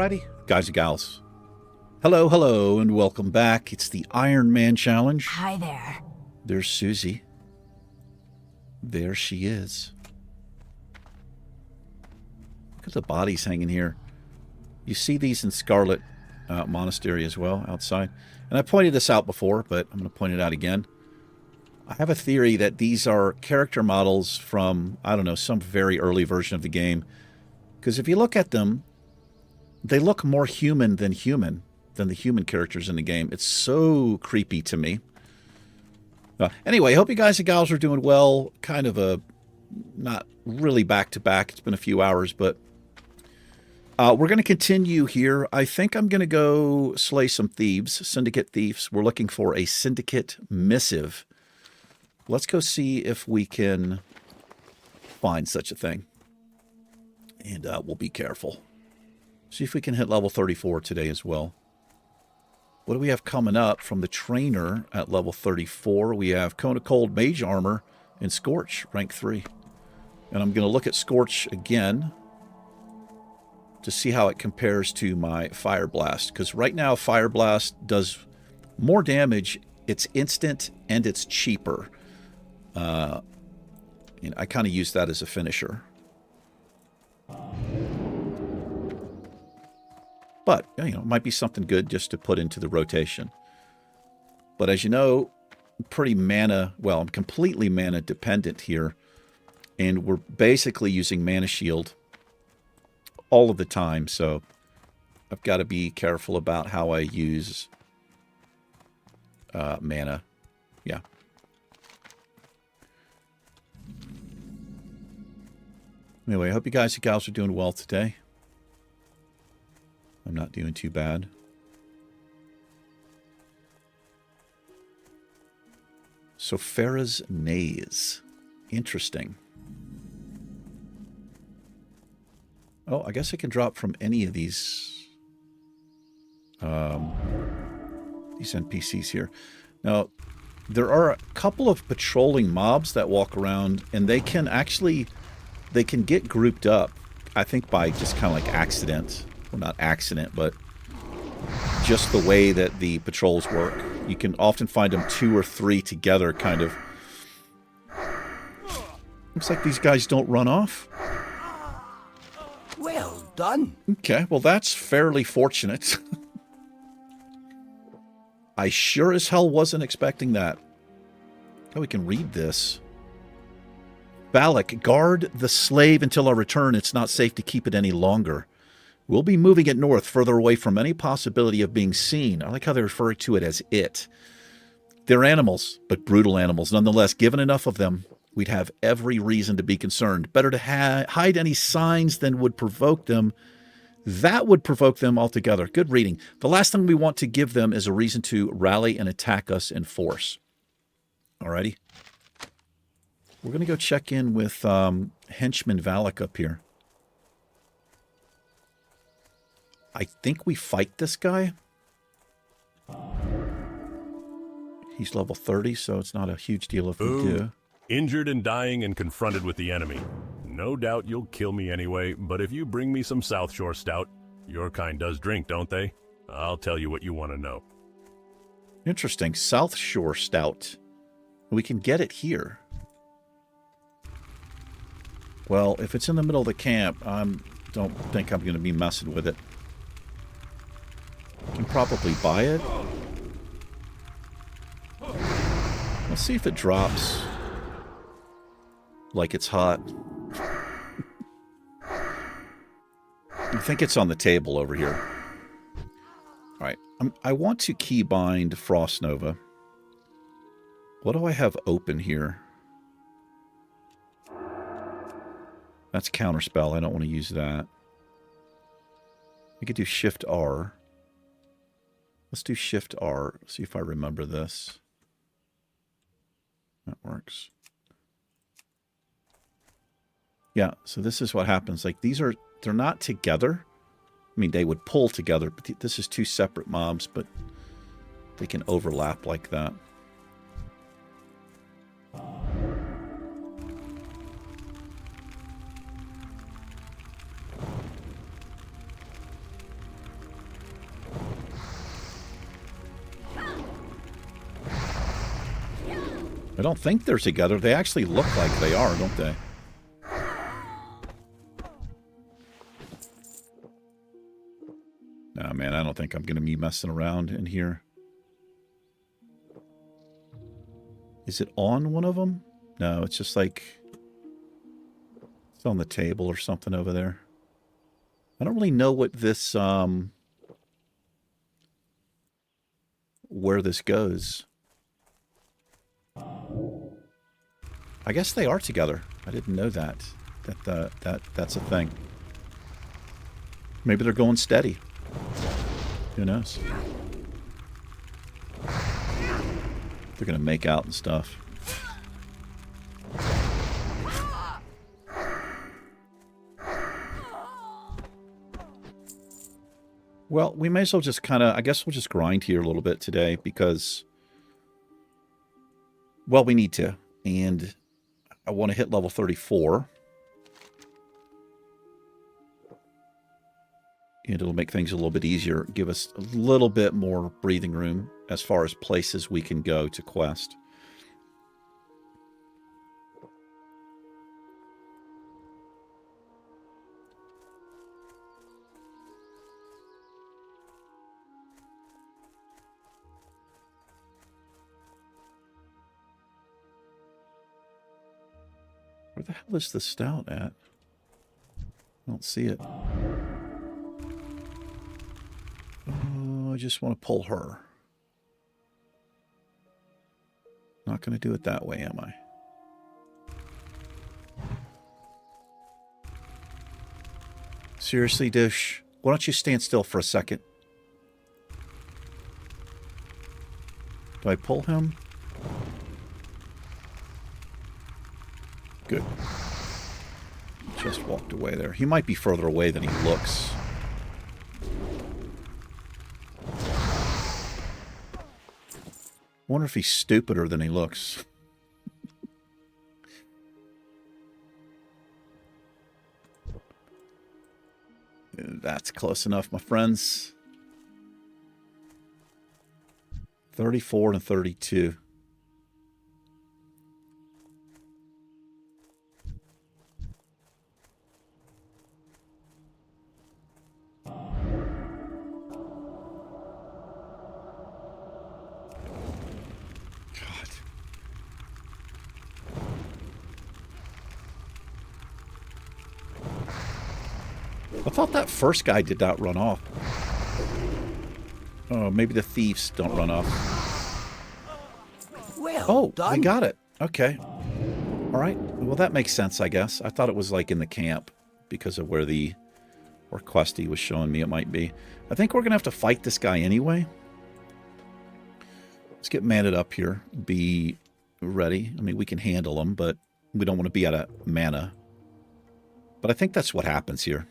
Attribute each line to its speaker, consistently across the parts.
Speaker 1: Alrighty, guys and gals. Hello, hello, and welcome back. It's the Ironman Challenge.
Speaker 2: Hi there.
Speaker 1: There's Susie. There she is. Look at the bodies hanging here. You see these in Scarlet Monastery as well, outside. And I pointed this out before, but I'm going to point it out again. I have a theory that these are character models from, I don't know, some very early version of the game. Because if you look at them, they look more human than the human characters in the game. It's so creepy to me. Anyway, I hope you guys and gals are doing well. Kind of a, not really back-to-back. It's been a few hours, but we're going to continue here. I think I'm going to go slay some thieves, Syndicate thieves. We're looking for a Syndicate missive. Let's go see if we can find such a thing. And we'll be careful. See if we can hit level 34 today as well. What do we have coming up from the trainer at level 34? We have Cone of Cold Mage Armor and Scorch, rank 3. And I'm going to look at Scorch again to see how it compares to my Fire Blast. Because right now, Fire Blast does more damage. It's instant and it's cheaper. And I kind of use that as a finisher. But, you know, it might be something good just to put into the rotation. But as you know, pretty mana, well, I'm completely mana dependent here. And we're basically using Mana Shield all of the time. So I've got to be careful about how I use mana. Yeah. Anyway, I hope you guys and gals are doing well today. I'm not doing too bad. So Farah's Naze. Interesting. Oh, I guess I can drop from any of these NPCs here. Now, there are a couple of patrolling mobs that walk around, and they can get grouped up, I think by just kind of like accident. Well, not accident, but just the way that the patrols work. You can often find them 2 or 3 together, kind of. Looks like these guys don't run off.
Speaker 3: Well done.
Speaker 1: Okay, well that's fairly fortunate. I sure as hell wasn't expecting that. Oh, we can read this. Balak, guard the slave until our return. It's not safe to keep it any longer. We'll be moving it north, further away from any possibility of being seen. I like how they refer to it as it. They're animals, but brutal animals. Nonetheless, given enough of them, we'd have every reason to be concerned. Better to hide any signs than would provoke them. That would provoke them altogether. Good reading. The last thing we want to give them is a reason to rally and attack us in force. Alrighty. We're going to go check in with Henchman Valak up here. I think we fight this guy. He's level 30, so it's not a huge deal if we do.
Speaker 4: Injured and dying and confronted with the enemy. No doubt you'll kill me anyway, but if you bring me some South Shore Stout, your kind does drink, don't they? I'll tell you what you want to know.
Speaker 1: Interesting. South Shore Stout. We can get it here. Well, if it's in the middle of the camp, I don't think I'm going to be messing with it. I can probably buy it. Let's see if it drops like it's hot. I think it's on the table over here. All right. I want to keybind Frost Nova. What do I have open here? That's Counterspell. I don't want to use that. We could do Shift R. Let's do Shift R. See if I remember this. That works. Yeah, so this is what happens. Like, they're not together. I mean, they would pull together, but this is 2 separate mobs, but they can overlap like that. I don't think they're together. They actually look like they are, don't they? No, man, I don't think I'm going to be messing around in here. Is it on one of them? No, it's just like... It's on the table or something over there. I don't really know what this, where this goes. I guess they are together. I didn't know that. That's a thing. Maybe they're going steady. Who knows? They're going to make out and stuff. Well, we may as well just kind of... I guess we'll just grind here a little bit today because... Well, we need to. And I want to hit level 34. And it'll make things a little bit easier. Give us a little bit more breathing room as far as places we can go to quest. Where the hell is the stout at? I don't see it. Oh, I just want to pull her. Not going to do it that way, am I? Seriously, Dish? Why don't you stand still for a second? Do I pull him? Good. Just walked away there. He might be further away than he looks. Wonder if he's stupider than he looks. That's close enough, my friends. 34 and 32. I thought that first guy did not run off. Oh, maybe the thieves don't run off.
Speaker 2: Well done.
Speaker 1: I got it. Okay. All right. Well, that makes sense, I guess. I thought it was like in the camp because of where Questie was showing me it might be. I think we're going to have to fight this guy anyway. Let's get maned up here. Be ready. I mean, we can handle him, but we don't want to be out of mana. But I think that's what happens here.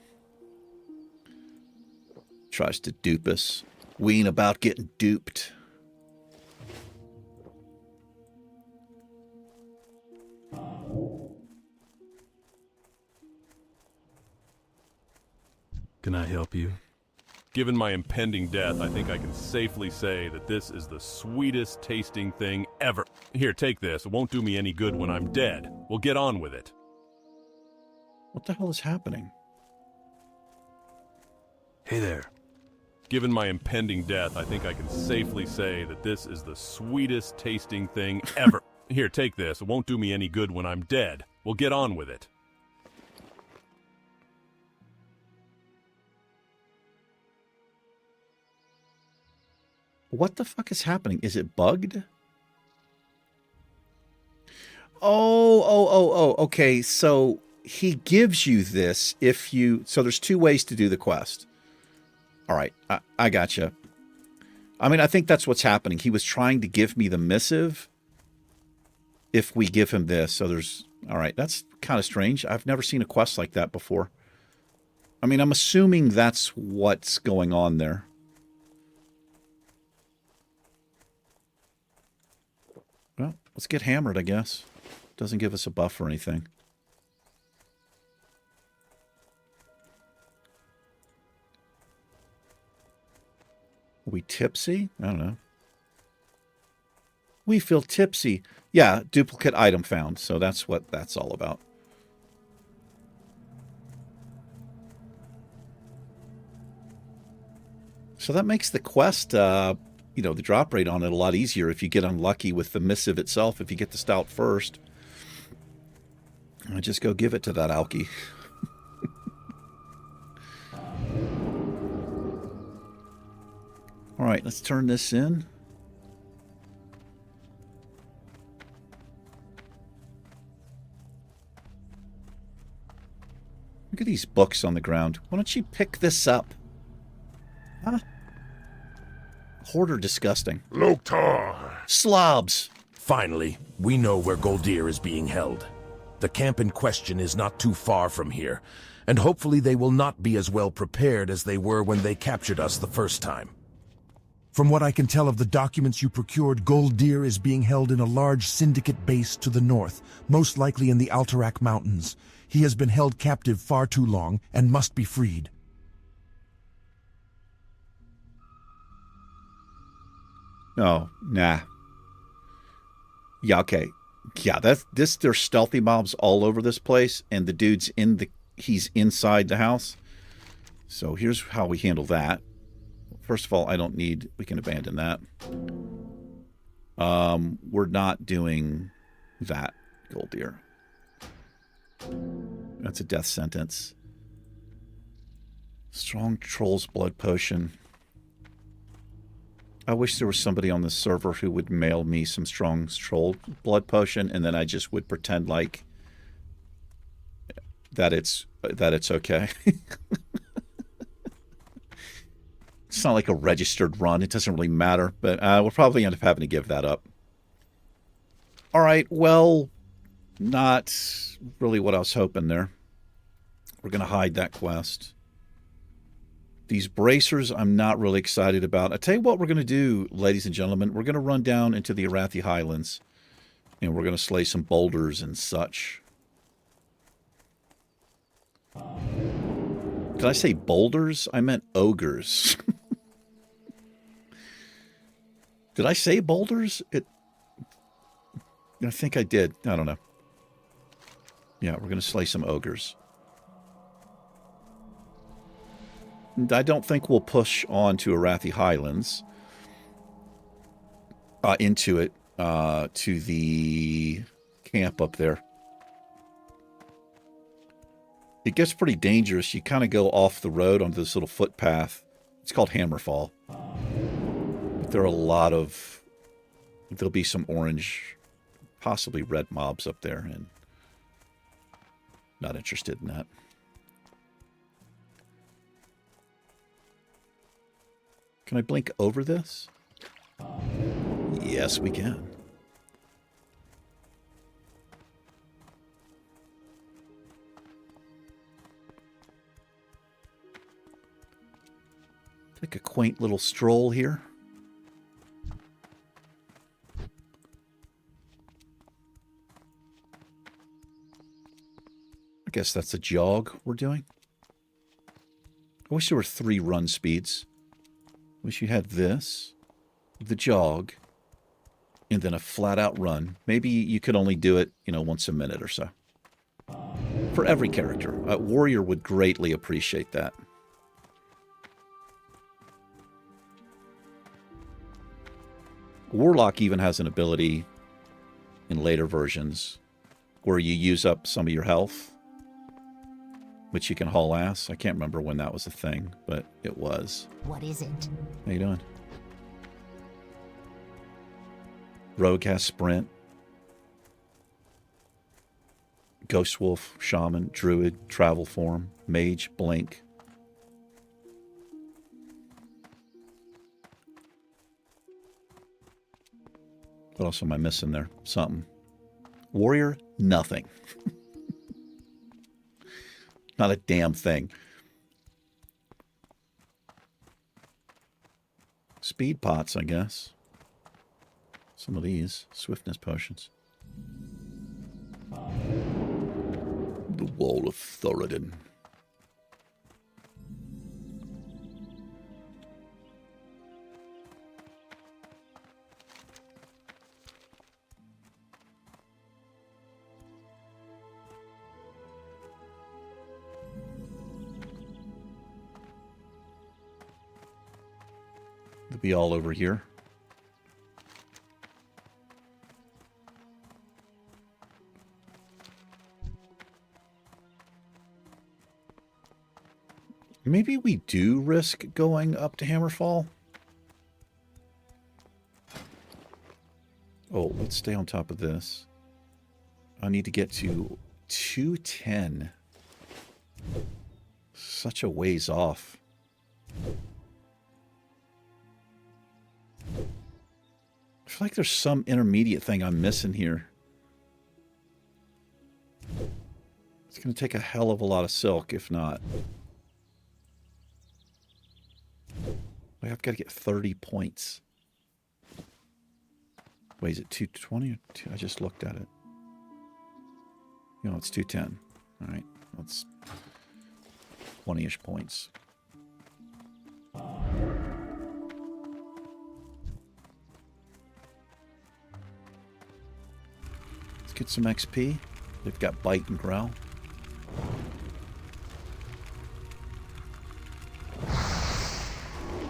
Speaker 1: Tries to dupe us. We ain't about getting duped.
Speaker 3: Can I help you?
Speaker 4: Given my impending death, I think I can safely say that this is the sweetest tasting thing ever. Here, take this. It won't do me any good when I'm dead. We'll get on with it.
Speaker 1: What the hell is happening?
Speaker 3: Hey there.
Speaker 4: Given my impending death, I think I can safely say that this is the sweetest tasting thing ever. Here, take this. It won't do me any good when I'm dead. We'll get on with it.
Speaker 1: What the fuck is happening? Is it bugged? Oh, okay. So he gives you this if you... So there's two ways to do the quest. All right, I gotcha. I mean, I think that's what's happening. He was trying to give me the missive if we give him this. So there's... All right, that's kind of strange. I've never seen a quest like that before. I mean, I'm assuming that's what's going on there. Well, let's get hammered, I guess. Doesn't give us a buff or anything. Are we tipsy? I don't know. We feel tipsy. Yeah, duplicate item found. So that's what that's all about. So that makes the quest, you know, the drop rate on it a lot easier if you get unlucky with the missive itself. If you get the stout first, I just go give it to that alky. All right, let's turn this in. Look at these books on the ground. Why don't you pick this up? Huh? Hoarder disgusting.
Speaker 2: Loktar!
Speaker 1: Slobs!
Speaker 5: Finally, we know where Goldir is being held. The camp in question is not too far from here, and hopefully they will not be as well prepared as they were when they captured us the first time. From what I can tell of the documents you procured, Goldir is being held in a large Syndicate base to the north, most likely in the Alterac Mountains. He has been held captive far too long and must be freed.
Speaker 1: Oh, nah. Yeah, okay. Yeah, there's stealthy mobs all over this place, and the dude's he's inside the house. So here's how we handle that. First of all, we can abandon that. We're not doing that, Goldir. That's a death sentence. Strong Troll's Blood Potion. I wish there was somebody on the server who would mail me some Strong Troll Blood Potion, and then I just would pretend like that it's okay. It's not like a registered run. It doesn't really matter, but we'll probably end up having to give that up. All right, well, not really what I was hoping there. We're going to hide that quest. These bracers I'm not really excited about. I tell you what we're going to do, ladies and gentlemen. We're going to run down into the Arathi Highlands, and we're going to slay some boulders and such. Did I say boulders? I meant ogres. Did I say boulders? I think I did. I don't know. Yeah, we're going to slay some ogres. And I don't think we'll push on to Arathi Highlands. Into it. To the camp up there. It gets pretty dangerous. You kind of go off the road onto this little footpath. It's called Hammerfall. But there are a lot of... There'll be some orange, possibly red mobs up there, and not interested in that. Can I blink over this? Yes, we can. Take a quaint little stroll here. I guess that's a jog we're doing. I wish there were 3 run speeds. Wish you had this, the jog, and then a flat-out run. Maybe you could only do it, once a minute or so. For every character. Warrior would greatly appreciate that. Warlock even has an ability in later versions where you use up some of your health, which you can haul ass. I can't remember when that was a thing, but it was.
Speaker 6: What is it?
Speaker 1: How you doing? Rogue has sprint. Ghost Wolf, Shaman, Druid, Travel Form, Mage, Blink. What else am I missing there? Something. Warrior, nothing. Not a damn thing. Speed pots, I guess. Some of these. Swiftness potions. The Wall of Thoradin. be all over here. Maybe we do risk going up to Hammerfall. Oh, let's stay on top of this. I need to get to 210. Such a ways off. I feel like there's some intermediate thing I'm missing here. It's going to take a hell of a lot of silk, if not. I've got to get 30 points. Wait, is it 220 or 2? I just looked at it. You know, it's 210. All right, that's 20-ish points. Let's get some XP. They've got Bite and Growl.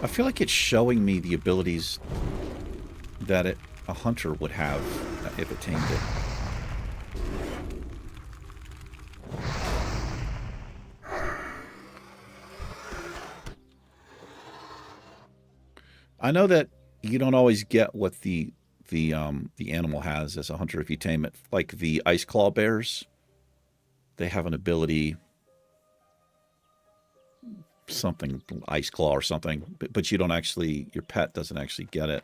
Speaker 1: I feel like it's showing me the abilities that a hunter would have if it tamed it. I know that you don't always get what the animal has as a hunter if you tame it. Like the Ice Claw bears, they have an ability, something, Ice Claw or something, but you don't actually, your pet doesn't actually get it.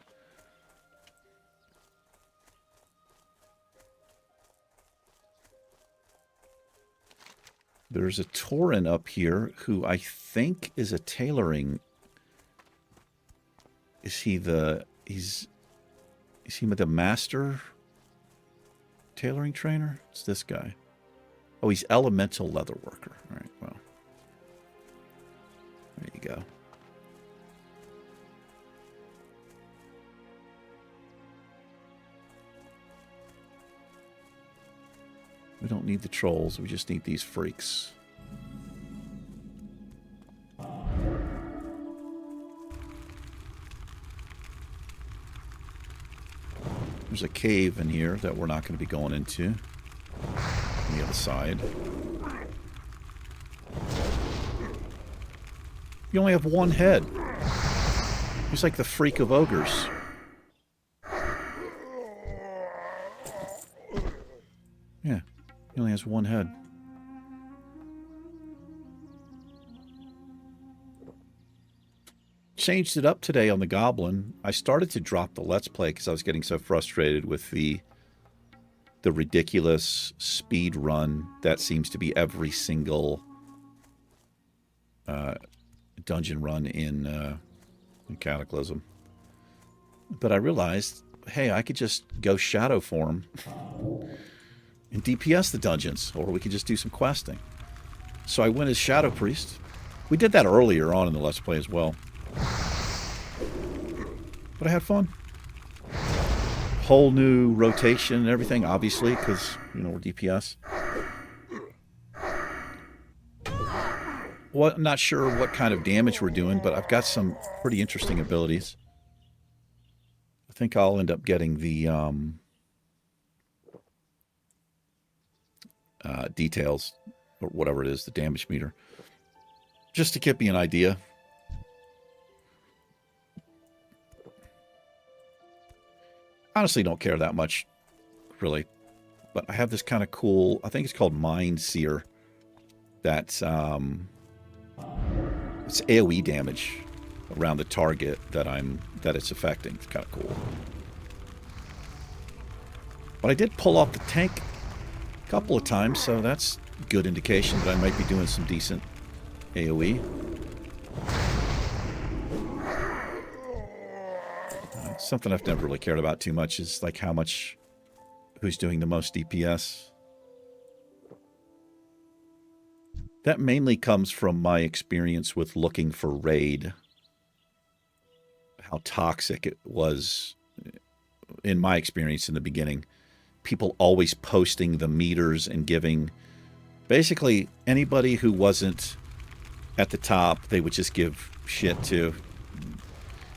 Speaker 1: There's a Tauren up here who I think is a tailoring. Is he the master tailoring trainer? It's this guy. Oh, he's elemental leather worker. All right, well. There you go. We don't need the trolls. We just need these freaks. There's a cave in here that we're not going to be going into. On the other side. You only have one head. He's like the freak of ogres. Yeah, he only has one head. Changed it up today on the Goblin. I started to drop the Let's Play because I was getting so frustrated with the ridiculous speed run that seems to be every single dungeon run in Cataclysm. But I realized, hey, I could just go shadow form and DPS the dungeons, or we could just do some questing. So I went as Shadow Priest. We did that earlier on in the Let's Play as well. But I had fun. Whole new rotation and everything, obviously, because, you know, we're DPS. Well, I'm not sure what kind of damage we're doing, but I've got some pretty interesting abilities. I think I'll end up getting the details, or whatever it is, the damage meter, just to give me an idea. Honestly, don't care that much, really. But I have this kind of cool, I think it's called Mind Seer. That's it's AoE damage around the target that it's affecting. It's kind of cool. But I did pull off the tank a couple of times, so that's a good indication that I might be doing some decent AoE. Something I've never really cared about too much is like who's doing the most DPS. That mainly comes from my experience with looking for raid. How toxic it was, in my experience in the beginning. People always posting the meters and giving, basically anybody who wasn't at the top, they would just give shit to.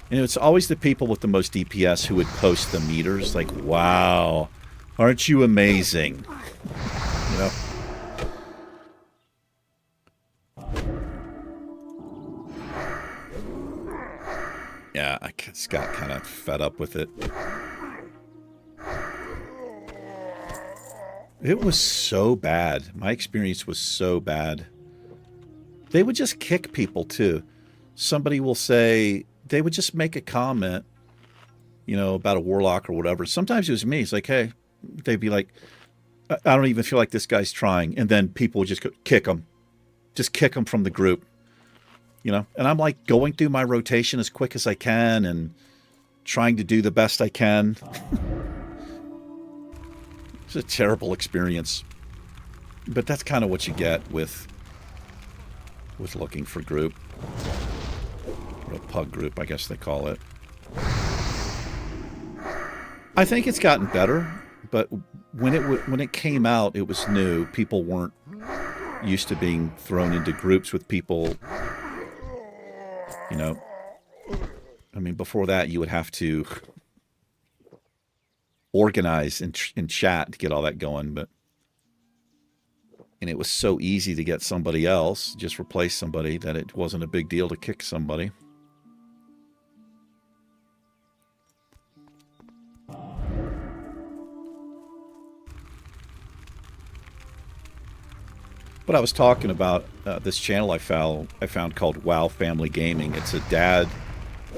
Speaker 1: And it's always the people with the most DPS who would post the meters, like, wow, aren't you amazing? You know? Yeah, I just got kind of fed up with it. It was so bad. My experience was so bad. They would just kick people, too. Somebody will say, they would just make a comment, you know, about a warlock or whatever. Sometimes it was me. It's like, hey, they'd be like, I don't even feel like this guy's trying. And then people would just go, kick him. Just kick him from the group. You know, and I'm like going through my rotation as quick as I can and trying to do the best I can. It's a terrible experience. But that's kind of what you get with looking for group. Or a pug group, I guess they call it. I think it's gotten better, but when it came out, it was new. People weren't used to being thrown into groups with people. You know, I mean, before that, you would have to organize in chat to get all that going. And it was so easy to get somebody else, just replace somebody, that it wasn't a big deal to kick somebody. But I was talking about this channel I found called WoW Family Gaming. It's a dad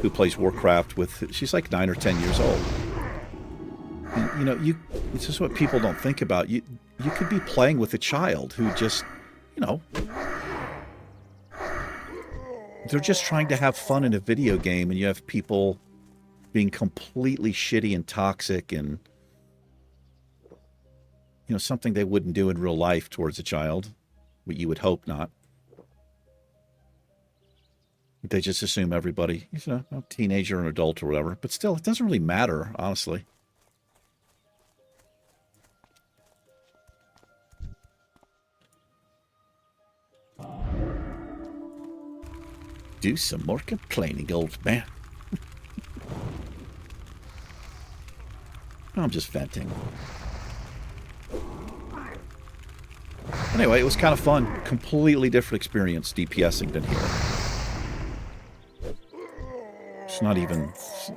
Speaker 1: who plays Warcraft with, she's like 9 or 10 years old. And, you know, it's just what people don't think about. You could be playing with a child who just, you know, they're just trying to have fun in a video game, and you have people being completely shitty and toxic and, you know, something they wouldn't do in real life towards a child. You would hope not. They just assume everybody, you know, a teenager or an adult or whatever. But still, it doesn't really matter, honestly. Do some more complaining, old man. I'm just venting. Anyway, it was kind of fun. Completely different experience DPSing than healing. It's not even...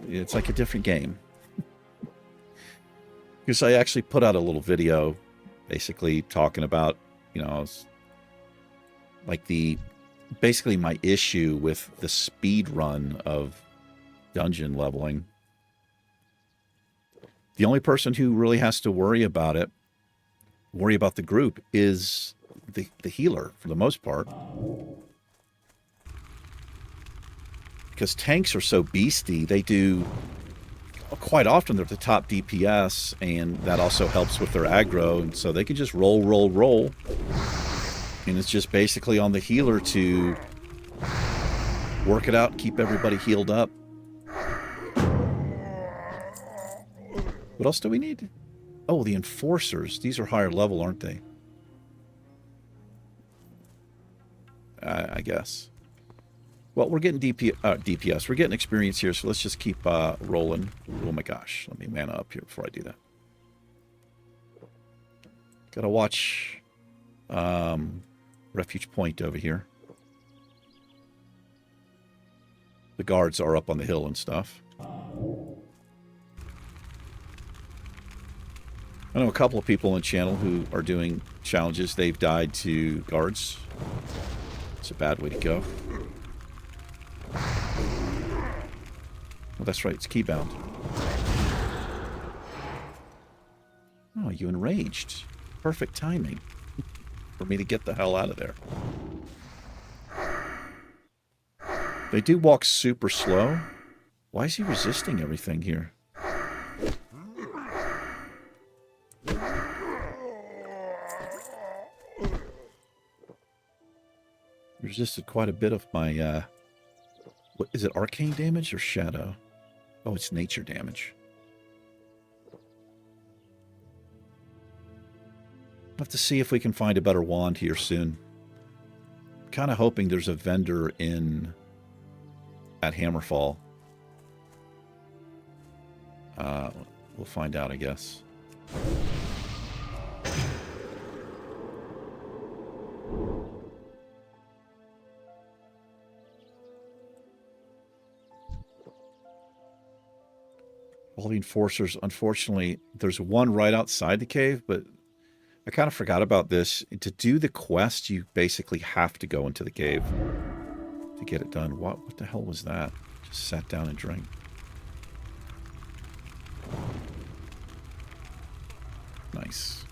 Speaker 1: It's like a different game. Because I actually put out a little video basically talking about, you know, like basically my issue with the speed run of dungeon leveling. The only person who really has to worry about the group is the healer for the most part. Because tanks are so beasty, they do quite often they're the top DPS, and that also helps with their aggro, and so they can just roll. And it's just basically on the healer to work it out, keep everybody healed up. What else do we need? Oh, the enforcers. These are higher level, aren't they? I guess. Well, we're getting DPS. We're getting experience here, so let's just keep rolling. Oh my gosh. Let me mana up here before I do that. Gotta watch Refuge Point over here. The guards are up on the hill and stuff. I know a couple of people on the channel who are doing challenges. They've died to guards. It's a bad way to go. Oh, that's right. It's keybound. Oh, you enraged. Perfect timing for me to get the hell out of there. They do walk super slow. Why is he resisting everything here? Resisted quite a bit of my, what is it, arcane damage or shadow? Oh, it's nature damage. I'll have to see if we can find a better wand here soon. Kind of hoping there's a vendor in at Hammerfall We'll find out, I guess. All the enforcers, unfortunately, there's one right outside the cave, but I kind of forgot about this. To do the quest, you basically have to go into the cave to get it done. What the hell was that? Just sat down and drank. Nice.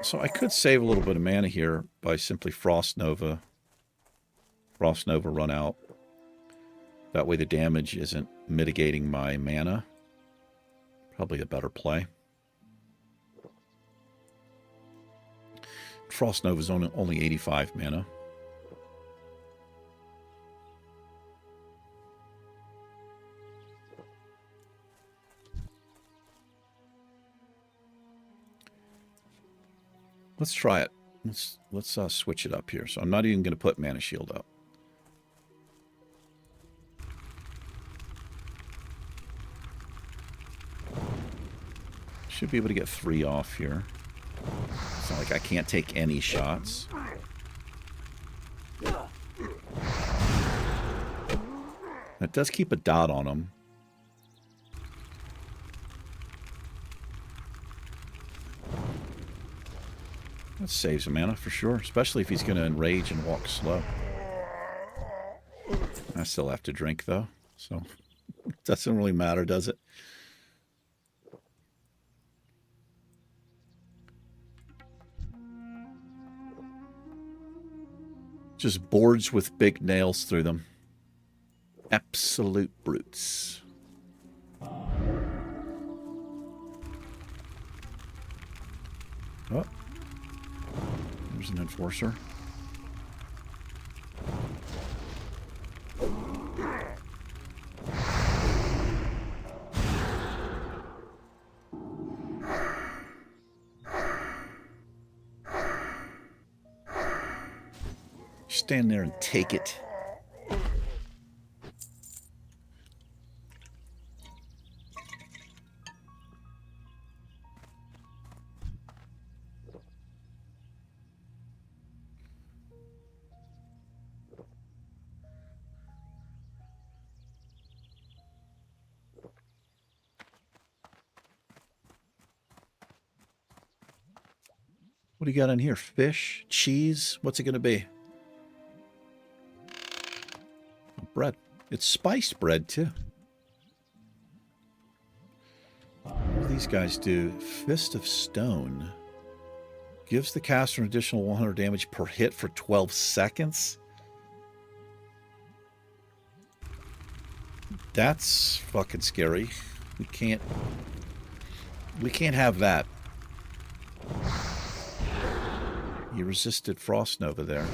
Speaker 1: So I could save a little bit of mana here by simply Frost Nova run out. That way the damage isn't mitigating my mana. Probably a better play. Frost Nova is only 85 mana. Let's try it. Let's switch it up here. So I'm not even going to put Mana Shield up. Should be able to get 3 off here. It's not like I can't take any shots. That does keep a dot on him. That saves him mana for sure, especially if he's going to enrage and walk slow. I still have to drink though, so it doesn't really matter, does it? Just boards with big nails through them. Absolute brutes. Oh. There's an enforcer. Stand there and take it. What do you got in here? Fish? Cheese? What's it going to be? Bread. It's spiced bread, too. What do these guys do? Fist of Stone. Gives the caster an additional 100 damage per hit for 12 seconds. That's fucking scary. We can't have that. You resisted Frost Nova there.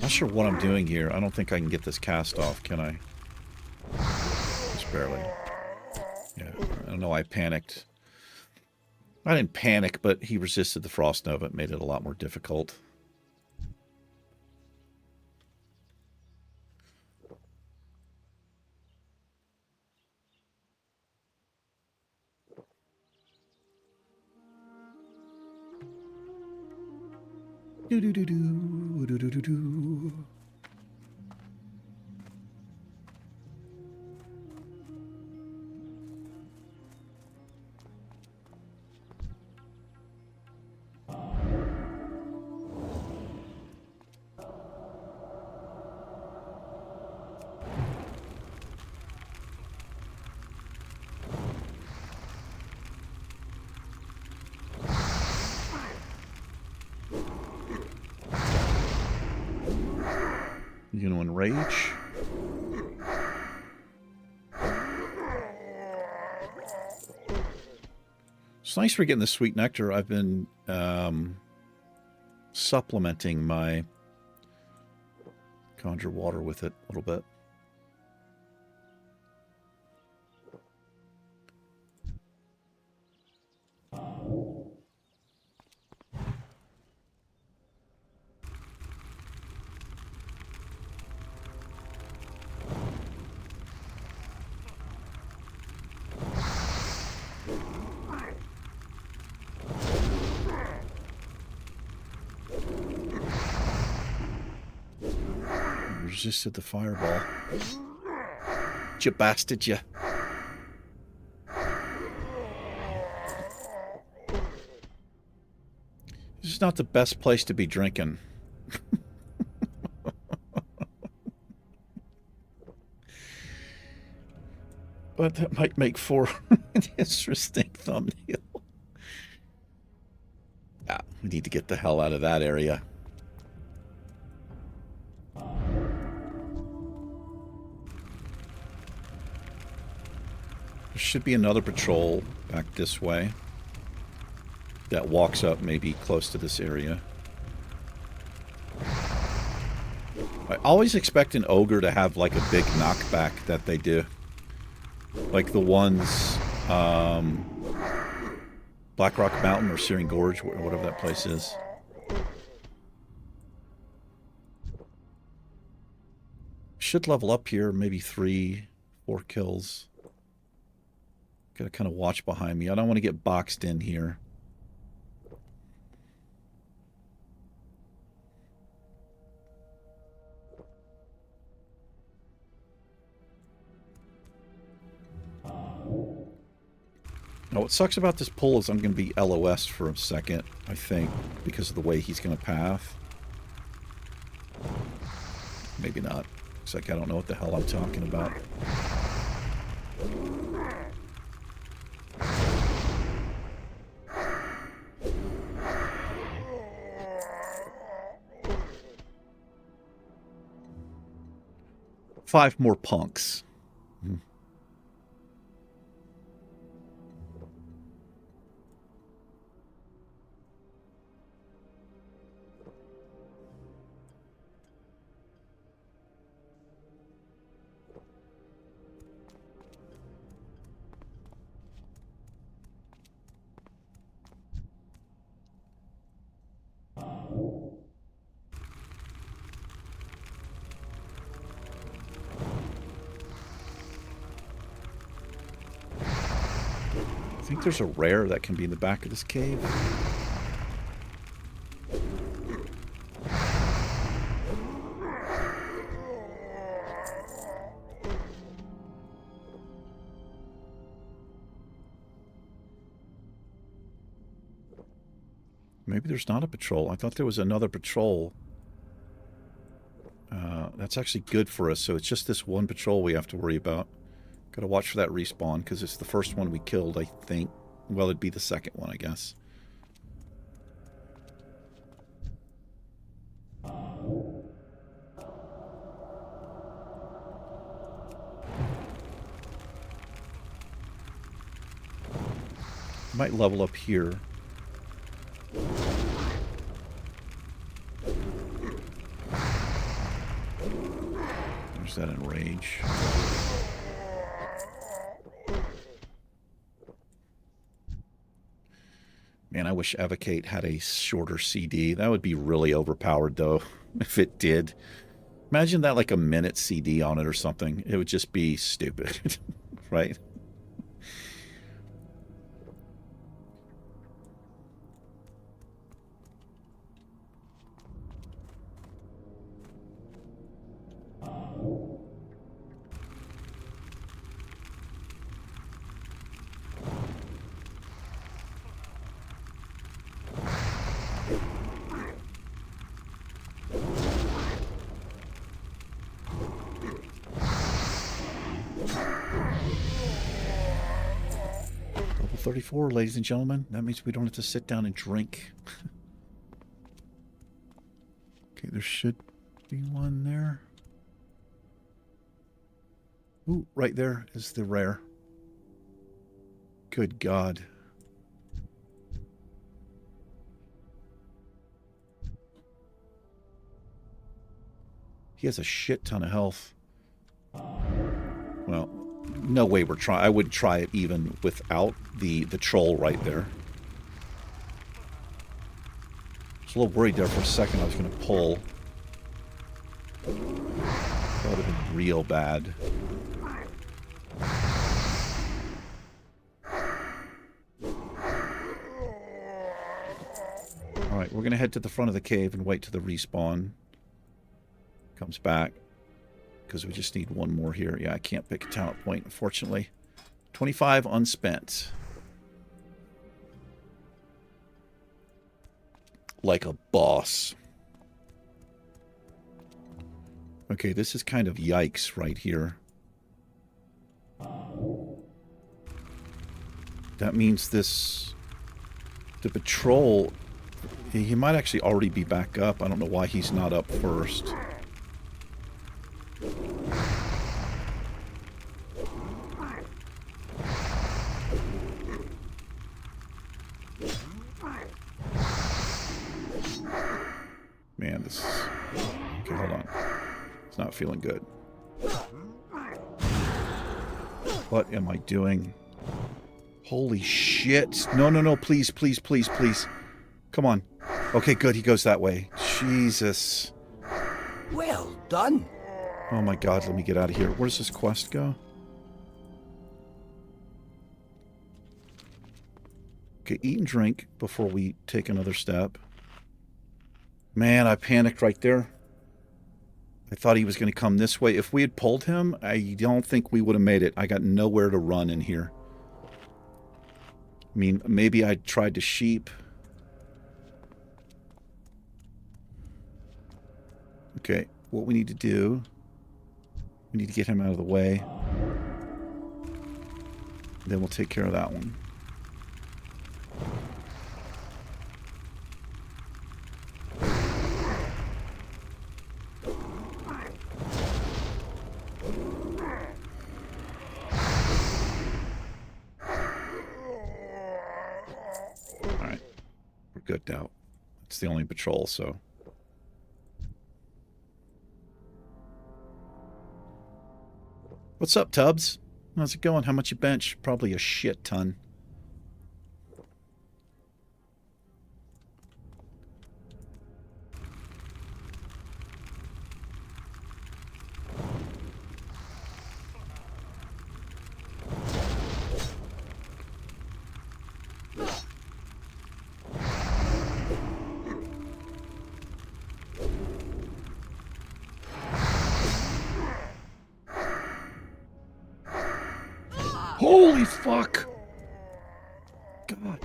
Speaker 1: Not sure what I'm doing here. I don't think I can get this cast off, can I? Just barely. Yeah, I don't know. I panicked. I didn't panic, but he resisted the Frost Nova. It made it a lot more difficult. Do do do do do do do do. You gonna enrage? It's nice for getting the sweet nectar. I've been supplementing my conjure water with it a little bit. Resisted the fireball. You bastard, you. This is not the best place to be drinking. But that might make for an interesting thumbnail. Ah, we need to get the hell out of that area. There should be another patrol back this way that walks up maybe close to this area. I always expect an ogre to have like a big knockback that they do. Like the ones, Black Rock Mountain or Searing Gorge, or whatever that place is. Should level up here, maybe 3-4 kills. Gotta kind of watch behind me. I don't want to get boxed in here. Now, what sucks about this pull is I'm going to be LOS for a second, I think, because of the way he's going to path. Maybe not. Looks like I don't know what the hell I'm talking about. Five more punks. I think there's a rare that can be in the back of this cave. Maybe there's not a patrol. I thought there was another patrol. That's actually good for us, so it's just this one patrol we have to worry about. Gotta watch for that respawn, because it's the first one we killed, I think. Well, it'd be the second one, I guess. Might level up here. There's that enrage. Man, I wish Evocate had a shorter CD. That would be really overpowered, though, if it did. Imagine that like a minute CD on it or something. It would just be stupid, right? Level 34, ladies and gentlemen. That means we don't have to sit down and drink. Okay, there should be one there. Ooh, right there is the rare. Good God. He has a shit ton of health. Well, no way we're trying. I wouldn't try it even without the troll right there. I was a little worried there for a second I was going to pull. That would have been real bad. Alright, we're going to head to the front of the cave and wait till the respawn comes back. Because we just need one more here. Yeah, I can't pick a talent point, unfortunately. 25 unspent. Like a boss. Okay, this is kind of yikes right here. That means this... The patrol... He might actually already be back up. I don't know why he's not up first. Man, this is... Okay, hold on. It's not feeling good. What am I doing? Holy shit. No, no, no, please, please, please, please. Come on. Okay, good, he goes that way. Jesus.
Speaker 2: Well done.
Speaker 1: Oh my god, let me get out of here. Where does this quest go? Okay, eat and drink before we take another step. Man, I panicked right there. I thought he was going to come this way. If we had pulled him, I don't think we would have made it. I got nowhere to run in here. I mean, maybe I tried to sheep. Okay, what we need to do... We need to get him out of the way. Then we'll take care of that one. Alright. We're good now. It's the only patrol, so... What's up, Tubbs? How's it going? How much you bench? Probably a shit ton. Holy fuck! God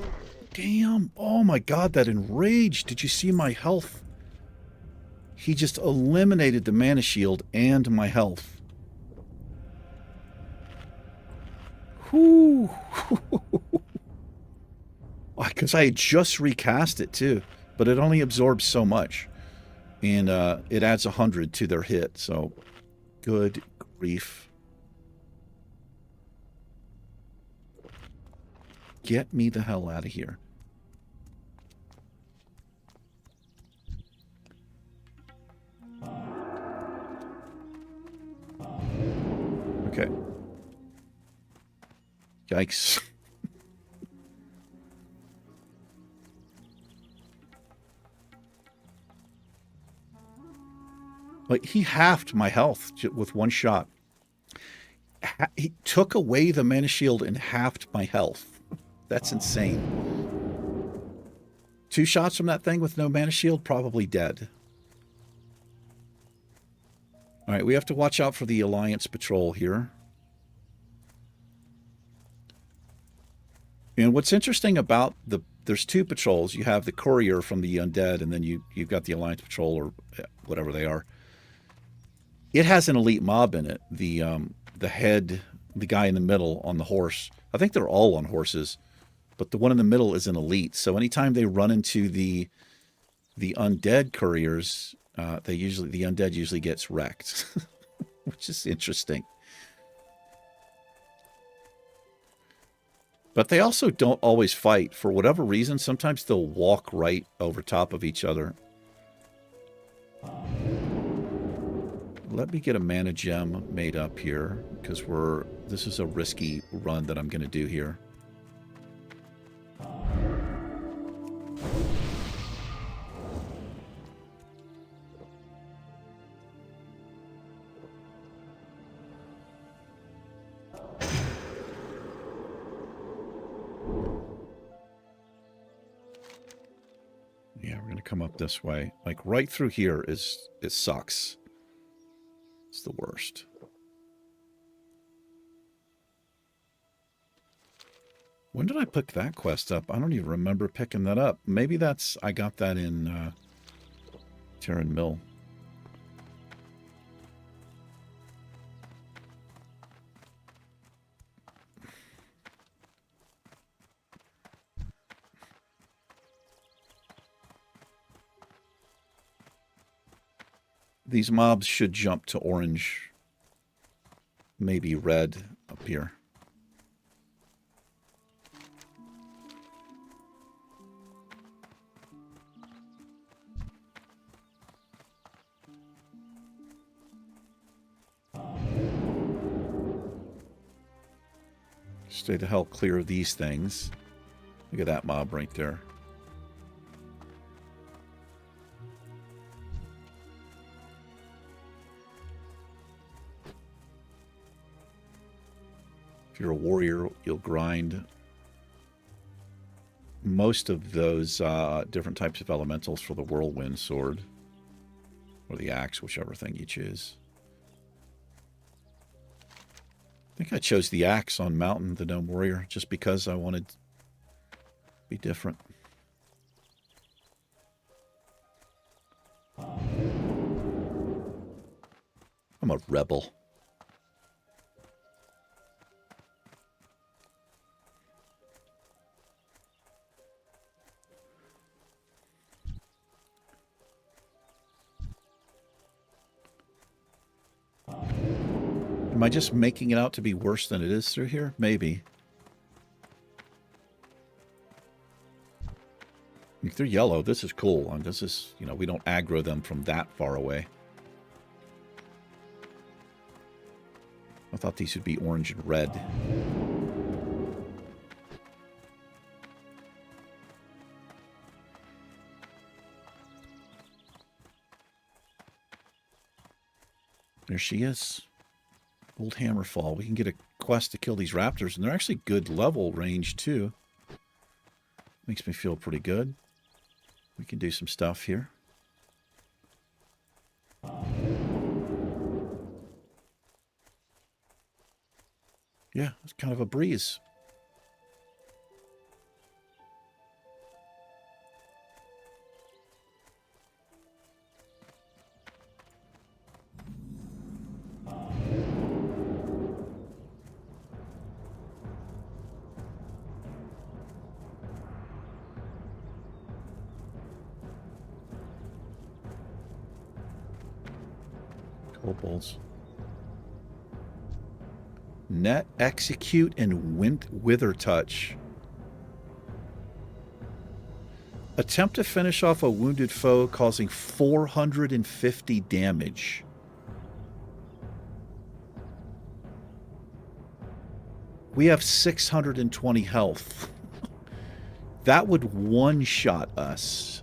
Speaker 1: damn. Oh my god, that enraged. Did you see my health? He just eliminated the mana shield and my health. Whew. Because I had just recast it too. But it only absorbs so much. And it adds 100 to their hit. So, good grief. Get me the hell out of here. Okay. Yikes. Like, he halved my health with one shot. He took away the mana shield and halved my health. That's insane. 2 shots from that thing with no mana shield, probably dead. Alright, we have to watch out for the Alliance patrol here. And what's interesting about there's 2 patrols. You have the courier from the Undead, and then you've got the Alliance patrol, or whatever they are. It has an elite mob in it. The head, the guy in the middle on the horse. I think they're all on horses. But the one in the middle is an elite. So anytime they run into the undead couriers, the undead usually gets wrecked, which is interesting. But they also don't always fight. For whatever reason, sometimes they'll walk right over top of each other. let me get a mana gem made up here, because this is a risky run that I'm going to do here. Yeah, we're going to come up this way. Like right through here it sucks. It's the worst. When did I pick that quest up? I don't even remember picking that up. Maybe I got that in Tauren Mill. These mobs should jump to orange, maybe red up here. Stay the hell clear of these things. Look at that mob right there. If you're a warrior, you'll grind most of those different types of elementals for the whirlwind sword. Or the axe, whichever thing you choose. I think I chose the axe on Mountain, the Gnome Warrior, just because I wanted to be different. I'm a rebel. Am I just making it out to be worse than it is through here? Maybe. If they're yellow, this is cool. And this is, you know, we don't aggro them from that far away. I thought these would be orange and red. There she is. Old Hammerfall. We can get a quest to kill these raptors, and they're actually good level range too. Makes me feel pretty good. We can do some stuff here. Yeah, it's kind of a breeze. Kobolds. Net, execute, and wither touch. Attempt to finish off a wounded foe, causing 450 damage. We have 620 health. That would one-shot us.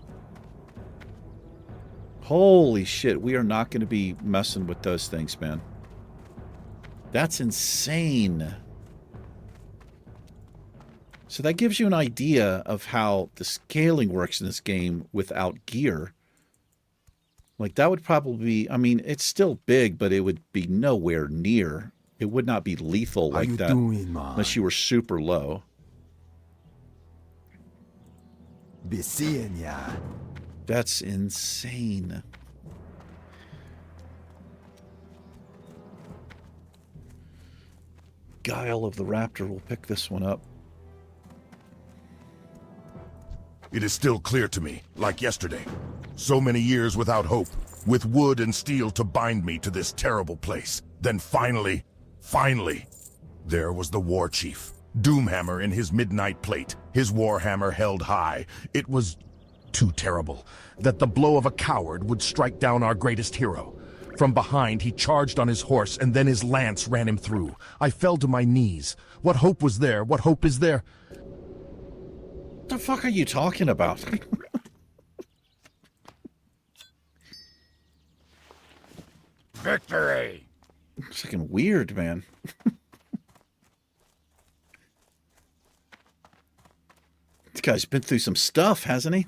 Speaker 1: Holy shit, we are not going to be messing with those things, man. That's insane. So that gives you an idea of how the scaling works in this game without gear. Like, that would probably be, I mean, it's still big, but it would be nowhere near. It would not be lethal like that unless you were super low.
Speaker 2: Be seeing ya.
Speaker 1: That's insane. Guile of the Raptor will pick this one up.
Speaker 5: It is still clear to me, like yesterday. So many years without hope, with wood and steel to bind me to this terrible place. Then finally, there was the war chief. Doomhammer in his midnight plate, his warhammer held high. It was too terrible that the blow of a coward would strike down our greatest hero. From behind, he charged on his horse, and then his lance ran him through. I fell to my knees. What hope was there? What hope is there?
Speaker 1: What the fuck are you talking about?
Speaker 6: Victory!
Speaker 1: It's fucking weird, man. This guy's been through some stuff, hasn't he?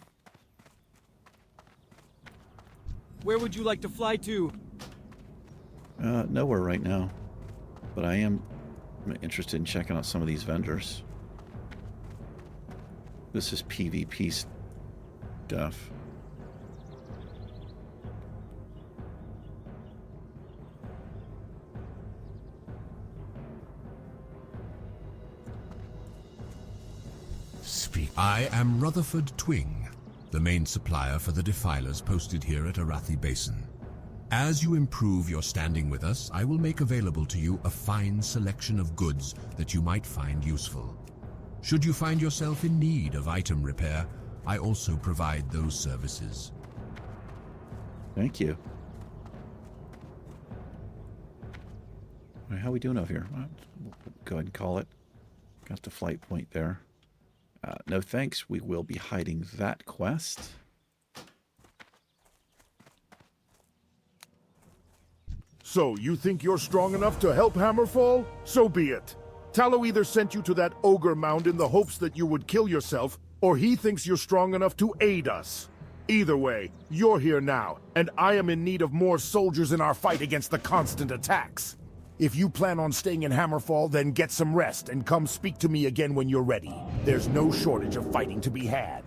Speaker 7: Where would you like to fly to?
Speaker 1: Nowhere right now. But I am interested in checking out some of these vendors. This is PvP stuff.
Speaker 8: I am Rutherford Twing, the main supplier for the defilers posted here at Arathi Basin. As you improve your standing with us, I will make available to you a fine selection of goods that you might find useful. Should you find yourself in need of item repair, I also provide those services.
Speaker 1: Thank you. All right, how are we doing over here? Well, we'll go ahead and call it. Got the flight point there. No thanks. We will be hiding that quest.
Speaker 6: So, you think you're strong enough to help Hammerfall? So be it. Tallow either sent you to that ogre mound in the hopes that you would kill yourself, or he thinks you're strong enough to aid us. Either way, you're here now, and I am in need of more soldiers in our fight against the constant attacks. If you plan on staying in Hammerfall, then get some rest and come speak to me again when you're ready. There's no shortage of fighting to be had.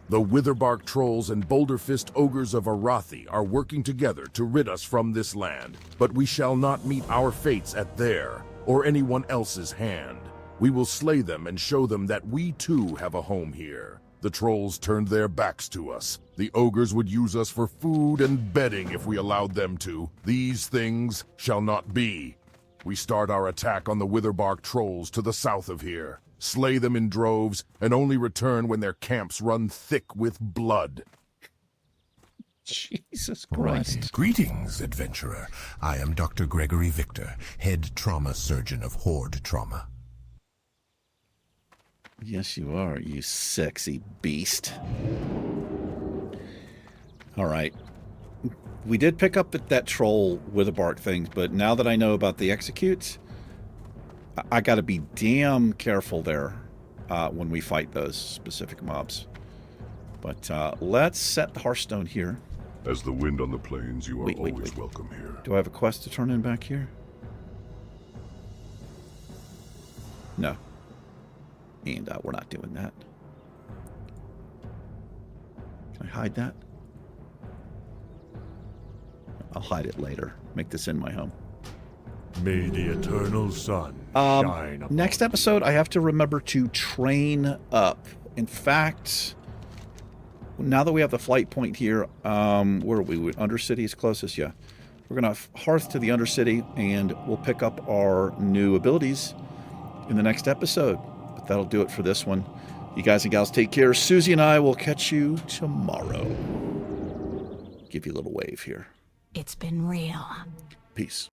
Speaker 5: The Witherbark Trolls and Boulderfist Ogres of Arathi are working together to rid us from this land, but we shall not meet our fates at their or anyone else's hand. We will slay them and show them that we too have a home here. The Trolls turned their backs to us. The Ogres would use us for food and bedding if we allowed them to. These things shall not be. We start our attack on the Witherbark Trolls to the south of here. Slay them in droves, and only return when their camps run thick with blood.
Speaker 1: Jesus Christ.
Speaker 8: Greetings, adventurer. I am Dr. Gregory Victor, head trauma surgeon of Horde Trauma.
Speaker 1: Yes, you are, you sexy beast. All right. We did pick up that troll Witherbark thing, but now that I know about the executes, I got to be damn careful there when we fight those specific mobs. But let's set the Hearthstone here.
Speaker 9: As the wind on the plains, you are always welcome here.
Speaker 1: Do I have a quest to turn in back here? No. And we're not doing that. Can I hide that? I'll hide it later. Make this in my home.
Speaker 6: May the eternal sun shine upon
Speaker 1: next episode, I have to remember to train up. In fact, now that we have the flight point here, where are we? Undercity is closest, yeah. We're going to hearth to the Undercity, and we'll pick up our new abilities in the next episode. But that'll do it for this one. You guys and gals take care. Susie and I will catch you tomorrow. Give you a little wave here.
Speaker 10: It's been real.
Speaker 1: Peace.